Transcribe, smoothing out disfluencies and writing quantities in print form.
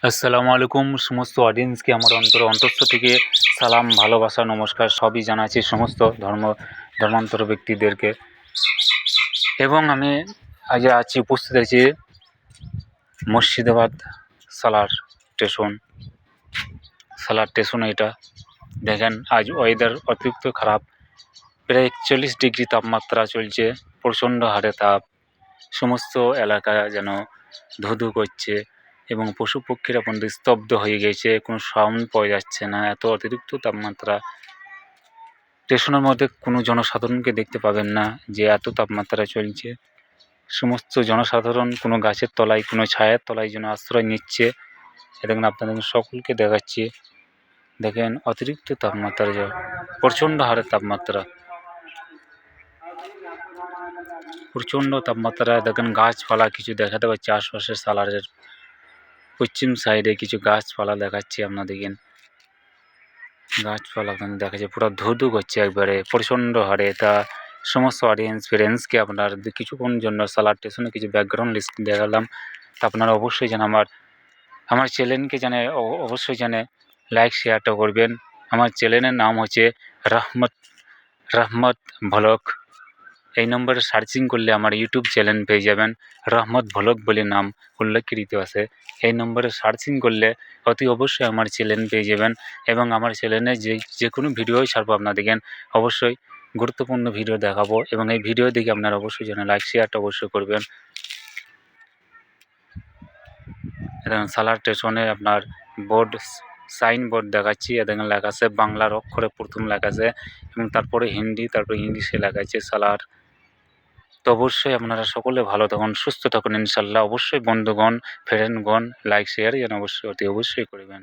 আসসালামু আলাইকুম সমস্ত অডিয়েন্সকে আমার অন্তঃস্থ থেকে সালাম, ভালোবাসা, নমস্কার সবই জানাচ্ছি সমস্ত ধর্মান্তর ব্যক্তিদেরকে। এবং আমি আজ উপস্থিত আছি মুর্শিদাবাদ সালার স্টেশন। এটা দেখেন, আজ ওয়েদার অতিরিক্ত খারাপ, প্রায় 41 ডিগ্রি তাপমাত্রা চলছে, প্রচণ্ড হারে তাপ। সমস্ত এলাকা যেন ধু করছে এবং পশু পক্ষীরা পর্যন্ত স্তব্ধ হয়ে গেছে, কোনো সাউন্ড পাওয়া যাচ্ছে না, এত অতিরিক্ত তাপমাত্রা। স্টেশনের মধ্যে কোনো জনসাধারণকে দেখতে পাবেন না, যে এত তাপমাত্রা চলছে। সমস্ত জনসাধারণ কোনো গাছের তলায়, কোনো ছায়ার তলায় যেন আশ্রয় নিচ্ছে। দেখেন, আপনাদের সকলকে দেখাচ্ছি। দেখেন অতিরিক্ত তাপমাত্রা, প্রচণ্ড হারে তাপমাত্রা, প্রচণ্ড তাপমাত্রা। দেখেন গাছপালা কিছু দেখাতে পাচ্ছি আশপাশে, সালারের পশ্চিম সাইডে কিছু গাছপালা দেখাচ্ছি আপনাদেরকে। গাছপালা দেখা যাচ্ছে পুরো ধু করছে একবারে প্রচণ্ড হারে। তা সমস্ত অডিয়েন্স ফ্রেন্ডসকে আপনার কিছুক্ষণ জন্য সালার স্টেশনে কিছু ব্যাকগ্রাউন্ড লিস্ট দেখালাম। তা আপনারা অবশ্যই যেন আমার চ্যানেলকে জানে, অবশ্যই জানে লাইক শেয়ারটা করবেন। আমার চ্যানেলের নাম হচ্ছে রহমত ভ্লগ। এই নম্বরে সার্চিং করলে আমার ইউটিউব চ্যানেল পেয়ে যাবেন। রহমত ভ্লগ বলে নাম উল্লেখিত আছে। এই নম্বরে সার্চিং করলে অতি অবশ্যই আমার চ্যানেল পেয়ে যাবেন। এবং আমার চ্যানেলে যে কোনো ভিডিওই ছাড়বো আপনাদেরকে অবশ্যই গুরুত্বপূর্ণ ভিডিও দেখাবো। এবং এই ভিডিও দেখে আপনারা অবশ্যই যেন লাইক শেয়ারটা অবশ্যই করবেন। এবং সালার স্টেশনে আপনার সাইনবোর্ড দেখাচ্ছি। দেখেন লেখা আছে বাংলার অক্ষরে প্রথম লেখা আছে, এবং তারপরে হিন্দি, তারপরে ইংলিশে লেখা আছে সালার। তো অবশ্যই আপনারা সকলে ভালো থাকুন, সুস্থ থাকুন ইনশাল্লাহ। অবশ্যই বন্ধুগণ, ফ্রেন্ডগণ লাইক শেয়ার যেন অবশ্যই অবশ্যই করবেন।